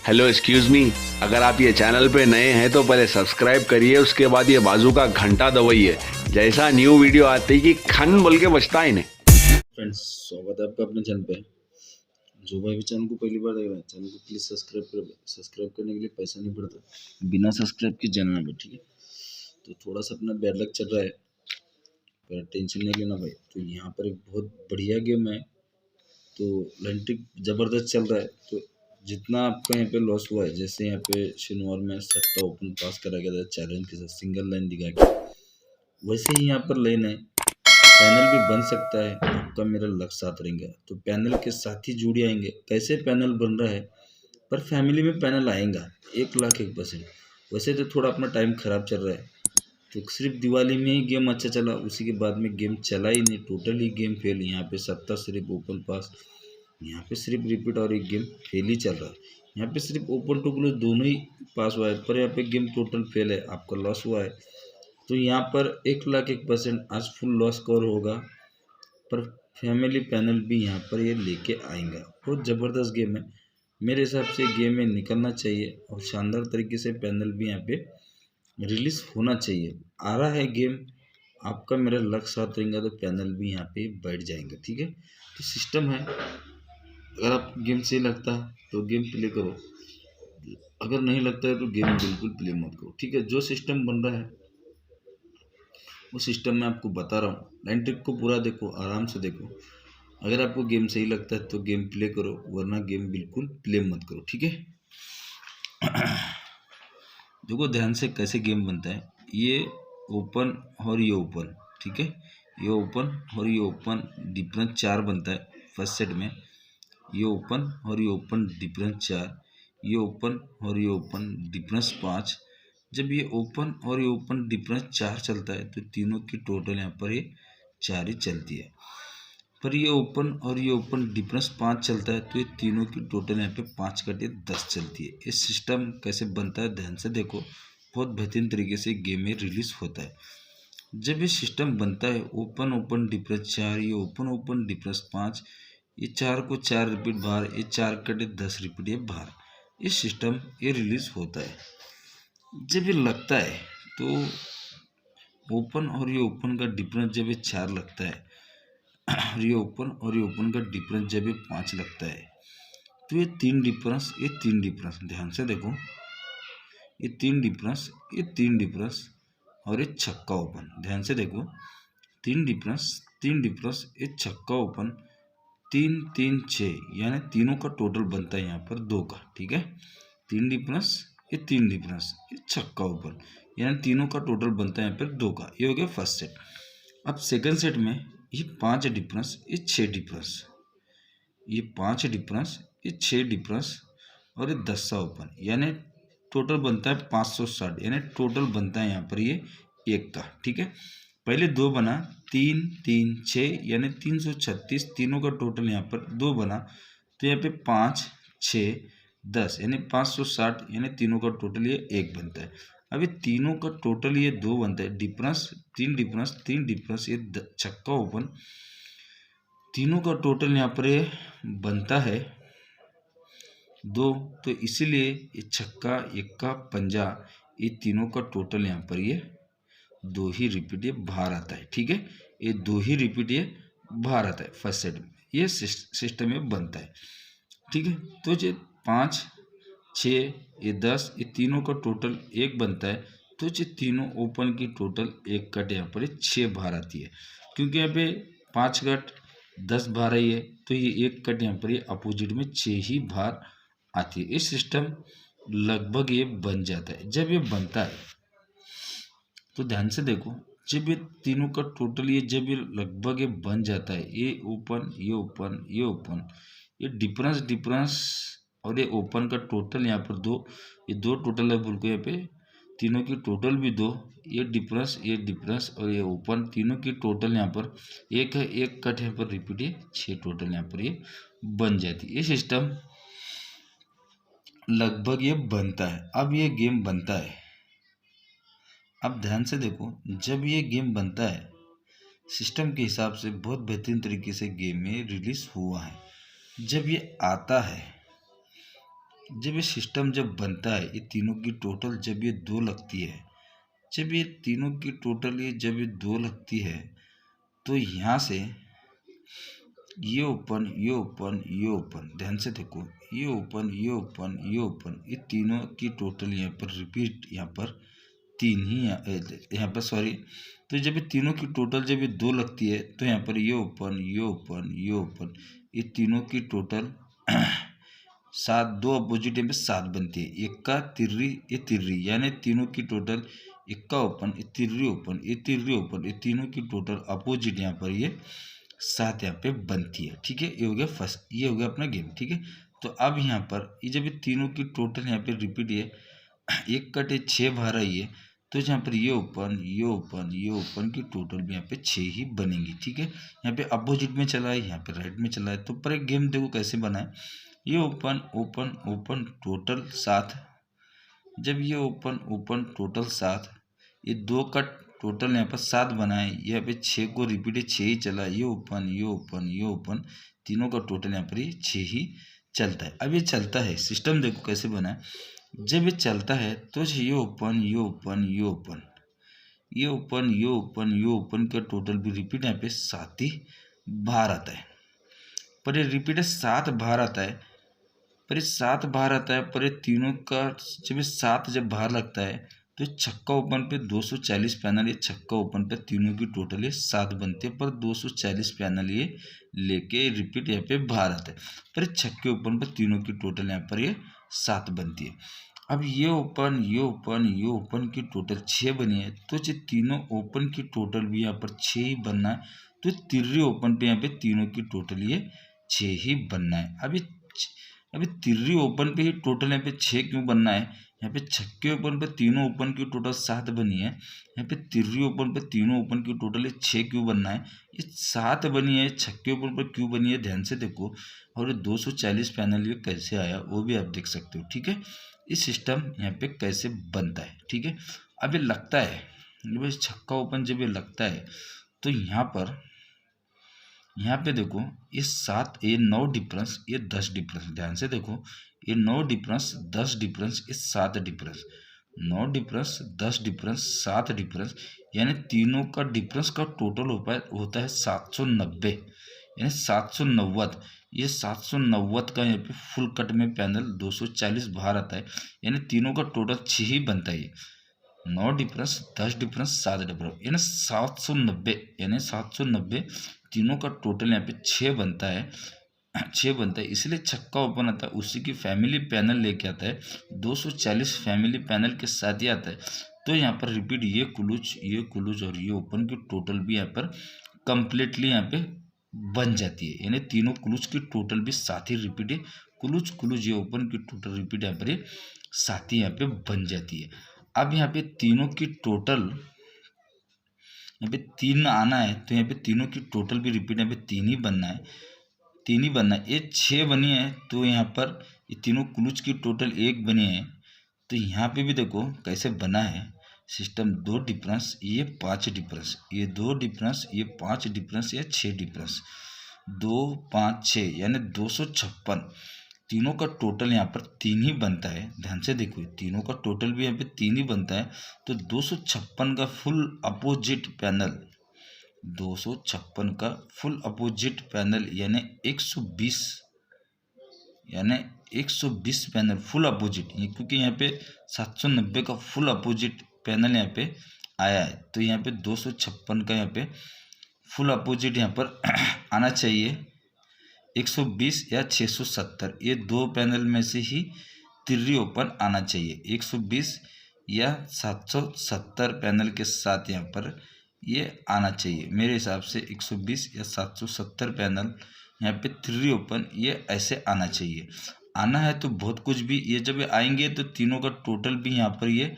Hello excuse me, अगर आप ये चैनल पे नए हैं तो पहले सब्सक्राइब करिए, उसके बाद ये बाजू का घंटा दबाइए। जैसा न्यू वीडियो आते ही कि खन बोल के बजता है इन्हें। फ्रेंड्स, स्वागत है आपका अपने चैनल पे। जो भाई भी चैनल को पहली बार देख रहे हैं, चैनल को प्लीज़ सब्सक्राइब कर। सब्सक्राइब करने के लिए पैसा नहीं पड़ता, बिना सब्सक्राइब के जानना भाई, ठीक है। तो थोड़ा सा अपना बैड लक चल रहा है, पर टेंशन नहीं लेना भाई। तो यहाँ पर एक बहुत बढ़िया गेम है, तो लैंट्रिक ज़बरदस्त चल रहा है। तो जितना आपका यहाँ पे लॉस हुआ है, जैसे यहाँ पे शनिवार में सट्टा ओपन पास करा गया था चैलेंज के साथ सिंगल लाइन दिखा के, वैसे ही यहाँ पर लेन है। पैनल भी बन सकता है, आपका मेरा लक साथ रहेगा तो पैनल के साथ ही जुड़ आएंगे। कैसे पैनल बन रहा है, पर फैमिली में पैनल आएगा 1,01,000%। वैसे तो थोड़ा अपना टाइम खराब चल रहा है, तो सिर्फ दिवाली में ही गेम अच्छा चला, उसी के बाद में गेम चला ही नहीं, टोटल ही गेम फेल। यहाँ पे सप्ताह सिर्फ ओपन पास, यहाँ पे सिर्फ रिपीट और एक गेम फेल ही चल रहा है। यहाँ पे सिर्फ ओपन टू क्लोज दोनों ही पास हुआ है, पर यहाँ पे गेम टोटल फेल है, आपका लॉस हुआ है। तो यहाँ पर 1,01,000% आज फुल लॉस कवर होगा, पर फैमिली पैनल भी यहाँ पर ये लेके आएगा। बहुत ज़बरदस्त गेम है, मेरे हिसाब से गेम में निकलना चाहिए और शानदार तरीके से पैनल भी यहाँ पे रिलीज होना चाहिए। आ रहा है गेम, आपका मेरा लक साथ रहेगा तो पैनल भी यहाँ पे बैठ जाएंगे, ठीक है। तो सिस्टम है, अगर आप गेम सही लगता है तो गेम प्ले करो, अगर नहीं लगता है तो गेम बिल्कुल प्ले मत करो, ठीक है। जो सिस्टम बन रहा है वो सिस्टम मैं आपको बता रहा हूँ, लाइन ट्रिक को पूरा देखो, आराम से देखो। अगर आपको गेम सही लगता है तो गेम प्ले करो, वरना गेम बिल्कुल प्ले मत करो, ठीक है। देखो ध्यान से कैसे गेम बनता है, ये ओपन और ये ओपन, ठीक है। ये ओपन और ये ओपन डिफरेंस 4 बनता है फर्स्ट सेट में। ये ओपन और ये ओपन डिफरेंस 4, ये ओपन और ये ओपन डिफरेंस 5। जब ये ओपन और ये ओपन डिफरेंस 4 चलता है तो तीनों की टोटल यहाँ पर ये 4 ही चलती है। पर ये ओपन और ये ओपन डिफरेंस 5 चलता है तो ये तीनों की टोटल यहाँ पे 5/10 चलती है। ये सिस्टम कैसे बनता है ध्यान से देखो, बहुत बेहतरीन तरीके से गेम में रिलीज होता है। जब ये सिस्टम बनता है ओपन ओपन डिफरेंस 4, ये ओपन ओपन डिफरेंस 5, ये 4 को 4 रिपीट बाहर, ये 4/10 रिपीट ये बाहर, ये सिस्टम ये रिलीज होता है। जब ये लगता है तो ओपन और ये ओपन का डिफरेंस जब ये 4 लगता है और ये ओपन और ये ओपन का डिफरेंस जब ये 5 लगता है तो ये 3 डिफरेंस, ये 3 डिफरेंस, ध्यान से देखो, ये 3 डिफरेंस, ये 3 डिफरेंस और ये छक्का ओपन, ध्यान से देखो, 3 डिफरेंस, 3 डिफरेंस, ये छक्का ओपन, 3 3 6, यानी तीनों का टोटल बनता है यहाँ पर 2 का, ठीक है। 3 डिफरेंस, ये 3 डिफरेंस, ये छक्का ओपन, यानी तीनों का टोटल बनता है यहाँ पर 2 का। ये हो गया फर्स्ट सेट। अब सेकंड सेट में ये 5 डिफरेंस, ये 6 डिफरेंस, ये 5 डिफरेंस, ये 6 डिफरेंस और ये 10 ओपन, यानी टोटल बनता है 560, यानी टोटल बनता है यहाँ पर ये 1 का, ठीक है। पहले 2 बना, 3 3 6, यानी 336, तीनों का टोटल यहाँ पर 2 बना, तो यहाँ पे 5 6 10, यानी 560, यानी तीनों का टोटल ये 1 बनता है। अभी तीनों का टोटल ये 2 बनता है, डिफरेंस 3 डिफरेंस 3 डिफरेंस, ये छक्का ओपन, तीनों का टोटल यहाँ पर ये बनता है 2, तो इसीलिए ये छक्का इक्का पंजा, ये तीनों का टोटल यहाँ पर ये 2 ही रिपीट ये बाहर आता है, ठीक है। ये 2 ही रिपीट ये बाहर आता है फर्स्ट सेट में, ये सिस्टम में बनता है, ठीक है। तो ये 5 6 ये 10, ये तीनों का टोटल 1 बनता है, तो ये तीनों ओपन की टोटल 1 कट यहाँ पर 6 बाहर आती है, क्योंकि यहाँ पे 5 कट 10 बाहर आई है, तो ये 1 कट यहाँ पर ये अपोजिट में 6 ही बाहर आती है। इस सिस्टम लगभग ये बन जाता है। जब ये बनता है तो ध्यान से देखो, जब ये तीनों का टोटल ये जब ये लगभग ये बन जाता है, ये ओपन ये ओपन ये ओपन, ये डिफरेंस डिफरेंस और ये ओपन का टोटल यहाँ पर 2, ये 2 टोटल है बोल के यहाँ पे तीनों की टोटल भी 2, ये डिफरेंस और ये ओपन, तीनों की टोटल यहाँ पर 1 है, 1 कट यहाँ पर रिपीट, ये 6 टोटल यहाँ पर ये बन जाती है। ये सिस्टम लगभग ये बनता है। अब ये गेम बनता है, अब ध्यान से देखो, जब ये गेम बनता है सिस्टम के हिसाब से बहुत बेहतरीन तरीके से गेम में रिलीज हुआ है। जब ये आता है जब ये सिस्टम जब बनता है, ये तीनों की टोटल जब ये 2 लगती है, जब ये तीनों की टोटल जब ये 2 लगती है, तो यहाँ से ये ओपन, ये ओपन, ये ओपन, ध्यान से देखो, ये ओपन, ये ओपन, ये ओपन, ये तीनों की टोटल यहाँ पर रिपीट, यहाँ पर 3 ही यहाँ पर सॉरी। तो जब ये तीनों की टोटल जब ये 2 लगती है, तो यहाँ पर ये ओपन, ये ओपन, ये ओपन, ये तीनों की टोटल 7, 2 अपोजिट यहाँ पे 7 बनती है। एक का तिर्री, ये तिर्री, यानी तीनों की टोटल एक का ओपन, ये तिर्री ओपन, ये तिर्री ओपन, ये तीनों की टोटल अपोजिट यहाँ पर ये 7 यहाँ पे बनती है। ठीक है, ये हो गया फर्स्ट, ये हो गया अपना गेम। ठीक है, तो अब यहाँ पर ये जब ये तीनों की टोटल यहाँ पे रिपीट है, 1 कटे 6 बाहर आई है, तो यहाँ पर ये ओपन, ये ओपन, ये ओपन की टोटल भी यहाँ पे 6 ही बनेंगी। ठीक है, यहाँ पे अपोजिट में चला है, यहाँ पे राइट में चला है। तो पर एक गेम देखो कैसे बना है, ये ओपन ओपन ओपन टोटल 7, जब ये ओपन ओपन टोटल 7, ये 2 का टोटल यहाँ पर 7 बना है, यहाँ पे 6 को रिपीट है, 6 ही चला, ये ओपन, ये ओपन, ये ओपन, तीनों का टोटल यहाँ पर ये 6 ही चलता है। अब ये चलता है, सिस्टम देखो कैसे बना है, जब ये चलता है तो ये ओपन, ये ओपन, ये ओपन, ये ओपन, ये ओपन, ये ओपन का टोटल भी रिपीट यहाँ पे 7 ही बाहर आता है। पर ये रिपीट है 7 बाहर आता है, पर ये 7 बाहर आता है, पर ये तीनों का जब ये 7 जब बाहर लगता है, तो ये छक्का ओपन पे 240 पैनल, ये छक्का ओपन पे तीनों की टोटल ये 7 बनती है, पर 240 पैनल ये लेके रिपीट यहाँ पे बाहर आता है, पर ये छक्के ओपन पर तीनों की टोटल यहाँ पर ये 7 बनती है। अब ये ओपन, ये ओपन, ये ओपन की टोटल 6 बनी है, तो ये तीनों ओपन की टोटल भी यहाँ पर 6 ही बनना है। तो तिर्री ओपन पे यहाँ पे तीनों की टोटल ये 6 ही बनना है। अभी तिर्री ओपन पे ही टोटल यहाँ पे 6 क्यों बनना है, यहाँ पे छक्के ओपन पे तीनों ओपन की टोटल 7 बनी है, यहाँ पे तिर्री ओपन पे तीनों ओपन की टोटल 6 क्यों बनना है, ये 7 बनी है, छक्के ओपन पर क्यों बनी है, ध्यान से देखो। और 240 पैनल ये कैसे आया वो भी आप देख सकते हो। ठीक है, इस सिस्टम यहाँ पे कैसे बनता है। ठीक है, अब ये लगता है, जब छक्का ओपन जब ये लगता है, तो यहाँ पे देखो, ये 7, ये 9 डिफरेंस, ये 10 डिफरेंस, ध्यान से देखो, ये 9 डिफरेंस, 10 डिफरेंस, ये 7 डिफरेंस, 9 डिफरेंस, 10 डिफरेंस, 7 डिफरेंस, यानी तीनों का डिफरेंस का टोटल होता है 790, यानी 790। ये 790 का यहाँ पे फुल कट में पैनल 240 बाहर आता है, यानी तीनों का टोटल 6 ही बनता है। 9 डिफरेंस, 10 डिफरेंस, 7 डिफरेंस, यानी 790, यानी 790 तीनों का टोटल यहाँ पे 6 बनता है, 6 बनता है, इसलिए छक्का ओपन आता है, उसी की फैमिली पैनल लेके आता है, 240 फैमिली पैनल के साथ ही आता है। तो यहाँ पर रिपीट ये कुलूज और ये ओपन की टोटल भी यहाँ पर कंप्लीटली यहाँ पे बन जाती है, यानी तीनों कुलूज की टोटल भी 7 ही रिपीट है, कुलूज ये ओपन की टोटल रिपीट यहाँ पर 7 ही यहाँ पे बन जाती है। अब यहाँ पे तीनों की टोटल यहाँ पे 3 आना है, तो यहाँ पे तीनों की टोटल भी रिपीट यहाँ पे 3 ही बनना है, 3 ही बनना है। ये 6 बनी है, तो यहाँ पर ये तीनों कुलूज की टोटल 1 बनी है, तो यहाँ पे भी देखो कैसे बना है सिस्टम, 2 डिफरेंस, ये 5 डिफरेंस, ये 2 डिफरेंस, ये 5 डिफरेंस, ये 6 डिफरेंस, 2 5 6, यानी 256, तीनों का टोटल यहाँ पर 3 ही बनता है। ध्यान से देखो, तीनों का टोटल भी यहाँ पे 3 ही बनता है, तो 256 का फुल अपोजिट पैनल, 256 का फुल अपोजिट पैनल, यानी 120, यानी 120 पैनल फुल अपोजिट, क्योंकि यहाँ पे 790 का फुल अपोजिट पैनल यहाँ पे आया है, तो यहाँ पे 256 का यहाँ पे फुल अपोजिट यहाँ पर आना चाहिए, 120 या 670, ये 2 पैनल में से ही तिर्री ओपन आना चाहिए, 120 या 770 पैनल के साथ यहाँ पर ये आना चाहिए। मेरे हिसाब से 120 या 770 पैनल यहाँ पे तिर्री ओपन ये ऐसे आना चाहिए। आना है तो बहुत कुछ भी, ये जब आएंगे तो तीनों का टोटल भी यहाँ पर ये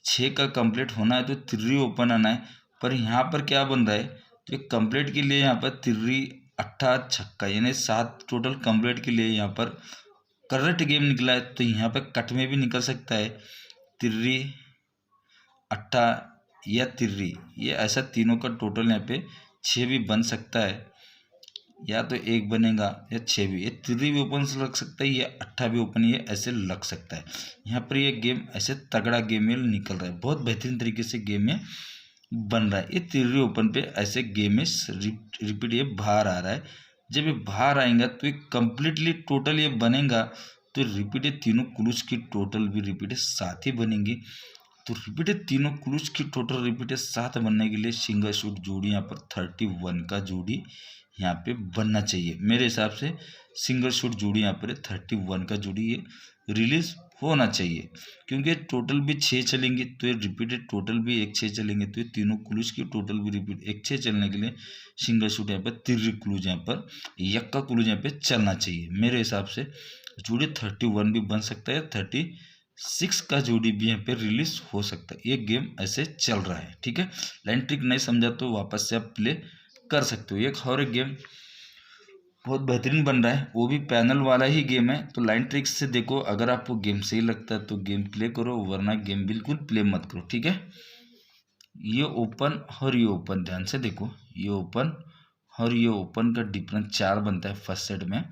6 का कंप्लीट होना है, तो तिर्री ओपन आना है। पर यहाँ पर क्या बन रहा है, तो कंप्लीट के लिए यहाँ पर तिर्री 8 छक्का, यानी 7 टोटल कंप्लीट के लिए यहाँ पर करेक्ट गेम निकला है, तो यहाँ पर कट में भी निकल सकता है, तिर्री 8 या तिर्री, ये ऐसा तीनों का टोटल यहाँ पे 6 भी बन सकता है। या तो 1 बनेगा या 6 भी, ये 3 भी ओपन से लग सकता है, या 8 भी ओपन ये ऐसे लग सकता है। यहाँ पर ये गेम ऐसे तगड़ा गेम में निकल रहा है, बहुत बेहतरीन तरीके से गेम में बन रहा है। ये 3 ओपन पे ऐसे गेम में रिपीट ये बाहर आ रहा है। जब ये बाहर आएगा तो ये कंप्लीटली टोटल ये बनेगा, तो रिपीट ये तीनों क्लूज की टोटल भी रिपीट साथ ही बनेंगी। तो रिपीट तीनों क्लूज की टोटल रिपीट साथ बनने के लिए सिंगल शूट जोड़ी यहाँ पर 31 का जोड़ी यहाँ पे बनना चाहिए। मेरे हिसाब से सिंगल शूट जोड़ी यहाँ पर 31 का जोड़ी ये रिलीज होना चाहिए, क्योंकि टोटल भी 6 चलेंगे तो ये रिपीटेड टोटल भी 1-6 चलेंगे, तो ये तीनों क्लूज की टोटल भी रिपीट 1-6 चलने के लिए सिंगल शूट यहाँ पर 3 क्लूज यहाँ पर यक्का क्लूज यहाँ पे चलना चाहिए। मेरे हिसाब से जोड़ी 31 भी बन सकता है, 36 का जोड़ी भी यहाँ पे रिलीज हो सकता है। ये गेम ऐसे चल रहा है, ठीक है। लाइन ट्रिक नहीं समझा तो वापस से आप प्ले कर सकते हो। एक और एक गेम बहुत बेहतरीन बन रहा है, वो भी पैनल वाला ही गेम है। तो लाइन ट्रिक्स से देखो, अगर आपको गेम सही लगता है तो गेम प्ले करो, वरना गेम बिल्कुल प्ले मत करो, ठीक है। ये ओपन और ये ओपन, ध्यान से देखो, ये ओपन और ये ओपन का डिफरेंस 4 बनता है फर्स्ट सेट में।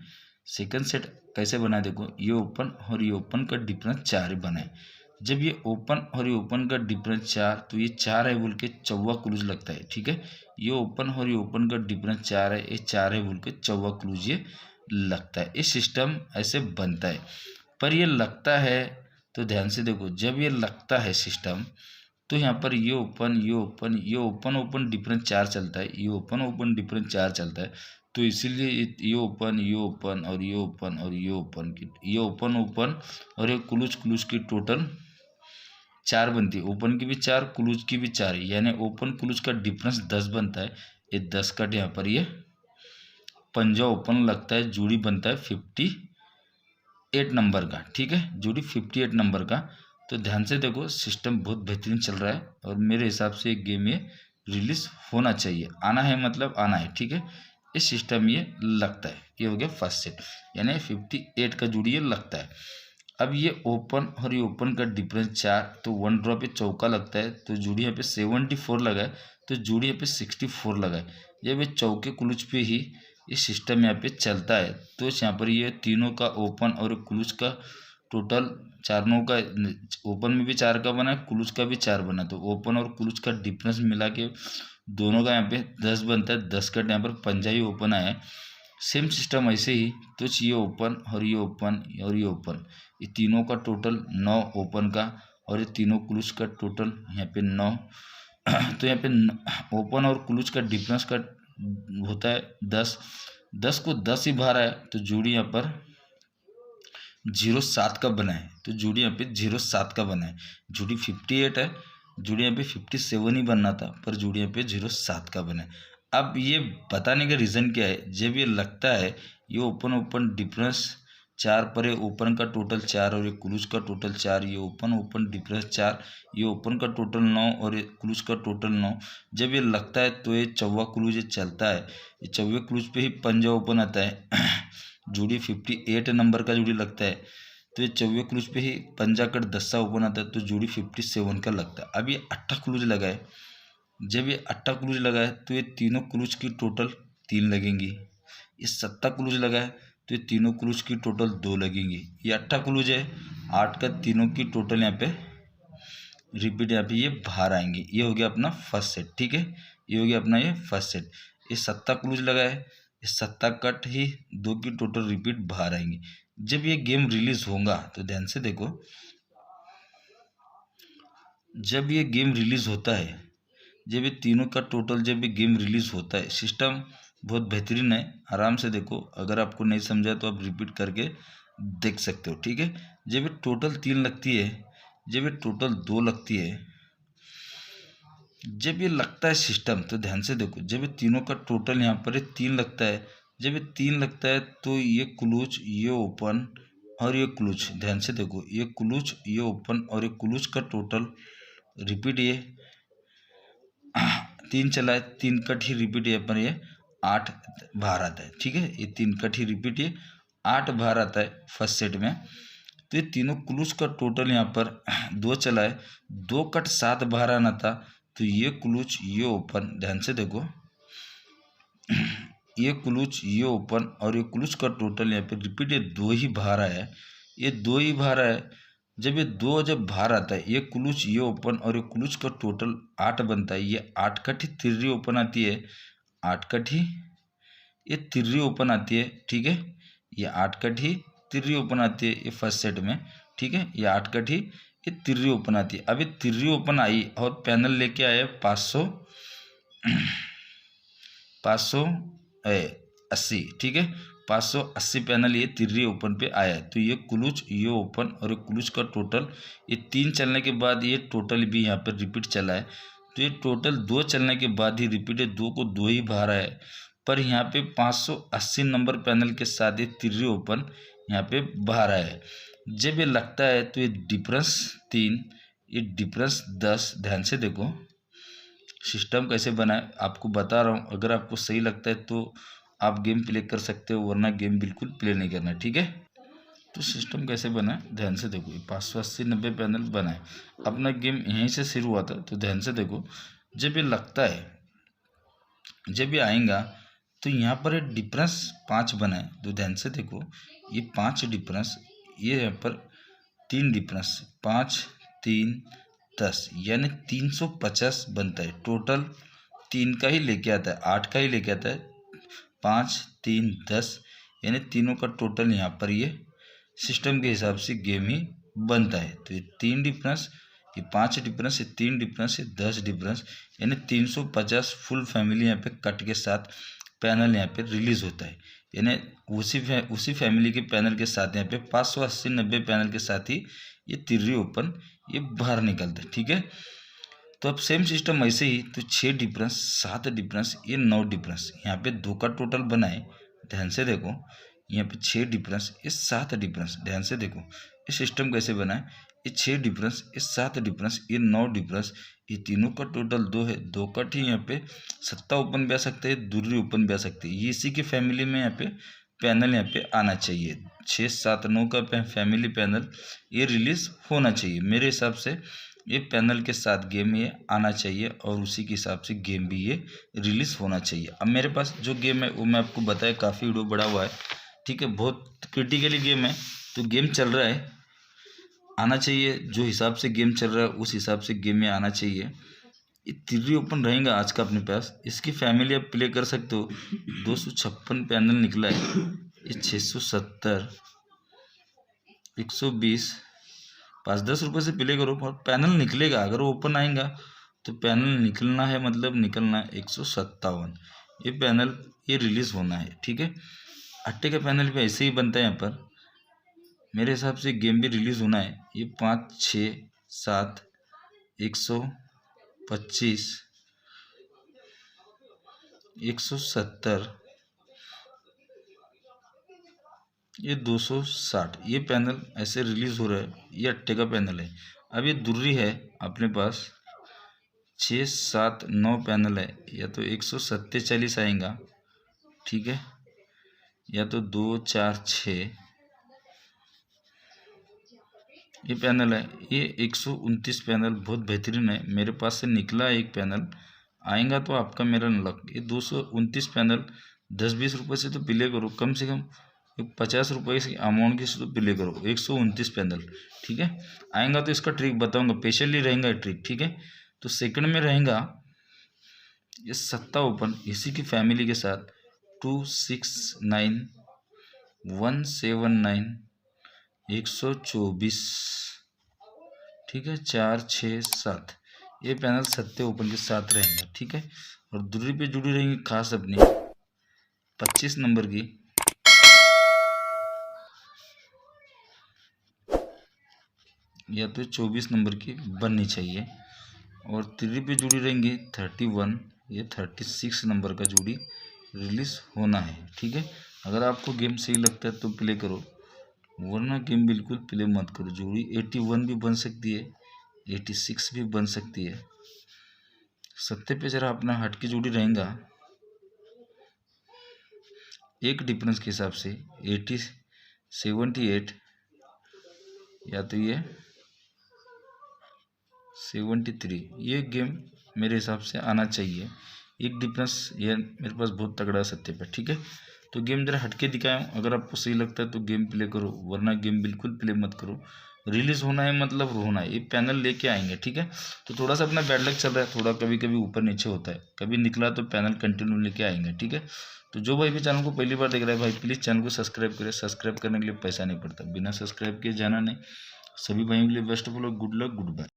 सेकंड सेट कैसे बना है देखो, ये ओपन और ये ओपन का डिफरेंस 4 ही बना है। जब ये ओपन और ये ओपन का डिफरेंस 4, तो ये 4 है बोल के 4वां क्लूज लगता है, ठीक है। ये ओपन और ये ओपन का डिफरेंस 4 है, ये 4 है बोल के 4वां क्लूज ये लगता है। ये सिस्टम ऐसे बनता है, पर ये लगता है तो ध्यान से देखो, जब ये लगता है सिस्टम तो यहाँ पर ये ओपन ये ओपन ये ओपन ओपन डिफरेंस 4 चलता है, ये ओपन ओपन डिफरेंस 4 चलता है। तो इसीलिए ये ओपन ये ओपन और ये ओपन और ये ओपन की ये ओपन ओपन और ये क्लूज क्लूज की टोटल 4 बनती है। ओपन की भी 4, क्लूज की भी 4, यानी ओपन क्लूज का डिफरेंस 10 बनता है। ये 10 का यहाँ पर ये पंजा ओपन लगता है, जोड़ी बनता है 58 नंबर का, ठीक है, जोड़ी 58 नंबर का। तो ध्यान से देखो, सिस्टम बहुत बेहतरीन चल रहा है और मेरे हिसाब से एक गेम ये रिलीज होना चाहिए। आना है मतलब आना है, ठीक है। इस सिस्टम ये लगता है, ये हो गया फर्स्ट सेट, यानी 58 का जोड़ी ये लगता है। अब ये ओपन और ये ओपन का डिफरेंस 4, तो 1 ड्रॉ पे चौका लगता है, तो जोड़ी यहाँ पे 74 लगा है, तो जोड़ी यहाँ पे 64 लगा है। जब ये चौके क्लूज पे ही ये सिस्टम यहाँ पे चलता है, तो यहाँ पर ये तीनों का ओपन और क्लूज का टोटल 4 का, ओपन में भी 4 का बना है, क्लूज का भी 4 बना, तो ओपन और क्लूज का डिफरेंस मिला के दोनों का यहाँ पे 10 बनता है। 10 का यहाँ पर पंजा ही ओपन आया है। सेम सिस्टम ऐसे ही, तो ये ओपन और ये ओपन और ये ओपन, ये तीनों का टोटल 9 ओपन का, और ये तीनों क्लूज का टोटल यहाँ पे 9। तो यहाँ पे ओपन और क्लूज का डिफरेंस का होता है 10, 10 को 10 ही बाहर आया, तो जोड़ी यहाँ पर 07 का बना है, तो जोड़ी यहाँ पे 07 का बना है। जोड़ी 58 है, जोड़ी यहाँ पे 57 ही बनना था, पर जोड़ी यहाँ पे 07 का बना है। अब ये बताने का रीज़न क्या है, जब ये लगता है ये ओपन ओपन डिफरेंस 4 पर है, ओपन का टोटल 4 और ये क्लूज का टोटल 4, ये ओपन ओपन डिफरेंस 4, ये ओपन का टोटल 9 और ये क्लूज का टोटल 9। जब ये लगता है तो ये 4वां क्लूज ये चलता है, ये 4वें क्लूज पे ही पंजा ओपन आता है। जोड़ी 58 नंबर का जोड़ी लगता है, तो ये 4वें क्लूज पे ही पंजा कट 10 ओपन आता है, तो जोड़ी 57 का लगता है। अब ये 8 क्लूज लगा है, जब ये 8 क्लूज लगा है तो ये तीनों क्लूज की टोटल 3 लगेंगी। ये 7 क्लूज लगा है, तो ये तीनों क्लूज की टोटल 2 लगेंगी। ये 8 क्लूज है, 8 का तीनों की टोटल यहाँ पे रिपीट यहाँ पे ये बाहर आएंगे। ये हो गया अपना फर्स्ट सेट, ठीक है, ये हो गया अपना ये फर्स्ट सेट। ये 7 क्लूज लगा है, ये 7 कट ही 2 की टोटल रिपीट बाहर आएंगी। जब ये गेम रिलीज होगा तो ध्यान से देखो, जब ये गेम रिलीज होता है, जब ये तीनों का टोटल जब ये गेम रिलीज होता है, सिस्टम बहुत बेहतरीन है। आराम से देखो, अगर आपको नहीं समझा तो आप रिपीट करके देख सकते हो, ठीक है। जब ये टोटल 3 लगती है, जब ये टोटल 2 लगती है, जब ये लगता है सिस्टम, तो ध्यान से देखो, जब ये तीनों का टोटल यहाँ पर 3 लगता है, जब ये 3 लगता है तो ये क्लूज ये ओपन और ये क्लूज, ध्यान से देखो, ये क्लूज ये ओपन और ये क्लूज का टोटल रिपीट ये 3 चला है, 3 कट ही रिपीट यहाँ पर ये 8 बाहर आता है, ठीक है। ये 3 कट ही रिपीट ये 8 बाहर आता है फर्स्ट सेट में। तो ये तीनों क्लूज का टोटल यहाँ पर 2 चला है, 2 कट 7 बाहर आना था, तो ये क्लूज ये ओपन, ध्यान से देखो, ये क्लूच, ये ओपन और ये क्लूच का टोटल यहाँ पे रिपीट ये 2 ही बाहर आया है, ये 2 ही बाहर आया है। जब ये 2 जब बाहर आता है, ये क्लूच, ये ओपन और ये क्लूच का टोटल 8 बनता है। ये 8 कठी तिर्री ओपन आती है, 8 कठी ये तिर्री ओपन आती है, ठीक है। ये 8 कठी तिर्री ओपन आती है ये फर्स्ट सेट में, ठीक है। ये 8 कठी ये तिर्री ओपन आती है। अब ये तिर्री ओपन आई और पैनल लेके आए 580, ठीक है। 580 पैनल ये तिर्री ओपन पे आया है। तो ये क्लूच, ये ओपन और ये क्लूच का टोटल ये 3 चलने के बाद ये टोटल भी यहाँ पर रिपीट चला है। तो ये टोटल 2 चलने के बाद ही रिपीट है, 2 को 2 ही बाहर आया है। पर यहाँ पे 580 नंबर पैनल के साथ ये तिर्री ओपन यहाँ पे बाहर आया है। जब ये लगता है तो ये डिफरेंस 3, ये डिफरेंस 10। ध्यान से देखो सिस्टम कैसे बना है, आपको बता रहा हूँ। अगर आपको सही लगता है तो आप गेम प्ले कर सकते हो, वरना गेम बिल्कुल प्ले नहीं करना, ठीक है। तो सिस्टम कैसे बना है ध्यान से देखो। 580 90 पैनल बना है, अपना गेम यहीं से शुरू हुआ था। तो ध्यान से देखो, जब ये लगता है, जब ये आएगा तो यहाँ पर एक डिफरेंस 5 बना है। तो ध्यान से देखो, ये 5 डिफरेंस, ये यहाँ पर 3 डिफरेंस, 5 3 10 यानी 350 बनता है। टोटल 3 का ही लेके आता है, 8 का ही लेके आता है। 5 3 10 यानी तीनों का टोटल यहाँ पर ये सिस्टम के हिसाब से गेम ही बनता है। तो ये 3 डिफरेंस, ये 5 डिफरेंस, ये 3 डिफरेंस, ये 10 डिफरेंस यानी 350 फुल फैमिली यहाँ पे कट के साथ पैनल यहाँ पे रिलीज होता है। यानी उसी फैमिली के पैनल के साथ यहाँ पे 580 90 पैनल के साथ ही ये तिर्री ओपन ये बाहर निकलता है, ठीक है। तो अब सेम सिस्टम ऐसे ही, तो 6 डिफरेंस 7 डिफरेंस ये 9 डिफरेंस, यहाँ पे 2 का टोटल बनाए। ध्यान से देखो, यहाँ पे 6 डिफरेंस ये 7 डिफरेंस। ध्यान से देखो ये सिस्टम कैसे बना है, ये 6 डिफरेंस ये 7 डिफरेंस ये 9 डिफरेंस, ये तीनों का टोटल 2 है। 2 का ठीक यहाँ पे 7 ओपन भी आ सकते हैं, दुर्री ओपन भी आ सकते हैं। ये इसी की फैमिली में यहाँ पे पैनल यहाँ पे आना चाहिए। 6 7 9 का फैमिली पैनल ये रिलीज होना चाहिए। मेरे हिसाब से ये पैनल के साथ गेम ये आना चाहिए और उसी के हिसाब से गेम भी ये रिलीज होना चाहिए। अब मेरे पास जो गेम है वो मैं आपको बताया, काफ़ी वीडियो बड़ा हुआ है, ठीक है। बहुत क्रिटिकली गेम है, तो गेम चल रहा है, आना चाहिए। जो हिसाब से गेम चल रहा है उस हिसाब से गेम में आना चाहिए। ये तिर्री ओपन रहेगा आज का अपने पास, इसकी फैमिली आप प्ले कर सकते हो। 256 पैनल निकला है, ये 670 120 5-10 रुपये से प्ले करो और पैनल निकलेगा। अगर वो ओपन आएगा तो पैनल निकलना है, मतलब निकलना है 157। ये पैनल ये रिलीज़ होना है, ठीक है। अट्टे का पैनल भी ऐसे ही बनता है यहाँ पर। मेरे हिसाब से गेम भी रिलीज़ होना है। ये 5 6 7 125 170 ये 260 ये पैनल ऐसे रिलीज़ हो रहा है। ये अट्टे का पैनल है। अब ये दुर्री है अपने पास 6 7 9 पैनल है, या तो 147 आएगा, ठीक है, या तो 2 4 6 ये पैनल है। ये 129 पैनल बहुत बेहतरीन है। मेरे पास से निकला एक पैनल, आएगा तो आपका मेरा लक। ये 229 पैनल 10-20 रुपये से तो प्ले करो, कम से कम 50 रुपये की अमाउंट की तो प्ले करो। 129 पैनल, ठीक है। आएगा तो इसका ट्रिक बताऊंगा, पेशेंटली रहेगा ट्रिक, ठीक है। तो सेकंड में रहेगा ये 7 ओपन इसी की फैमिली के साथ 2 6 9 179 124, ठीक है, 4 6 7 ये पैनल 7 ओपन के साथ रहेंगे, ठीक है। और दूरी पे जुड़ी रहेंगी खास अपनी 25 नंबर की, या तो 24 नंबर की बननी चाहिए। और तिर्री पे जुड़ी रहेंगी 31, ये 36 नंबर का जोड़ी रिलीज होना है, ठीक है। अगर आपको गेम सही लगता है तो प्ले करो, वरना गेम बिल्कुल प्ले मत करो। जोड़ी 81 भी बन सकती है, 86 भी बन सकती है। 7 पे जरा अपना हट की जोड़ी रहेगा एक डिफरेंस के हिसाब से 78, या तो ये 73 ये गेम मेरे हिसाब से आना चाहिए। एक डिफरेंस ये मेरे पास बहुत तगड़ा सत्य पे, ठीक है। तो गेम जरा हटके दिखाया हूँ, अगर आपको सही लगता है तो गेम प्ले करो, वरना गेम बिल्कुल प्ले मत करो। रिलीज होना है मतलब होना है, ये पैनल लेके आएंगे, ठीक है। तो थोड़ा सा अपना बैड लक चल रहा है, थोड़ा कभी कभी ऊपर नीचे होता है, कभी निकला तो पैनल कंटिन्यू लेके आएंगे, ठीक है। तो जो भाई भी चैनल को पहली बार देख रहा है भाई प्लीज़ चैनल को सब्सक्राइब करें, सब्सक्राइब करने के लिए पैसा नहीं पड़ता, बिना सब्सक्राइब किए जाना नहीं। सभी भाइयों के लिए best of luck, good luck, good bye.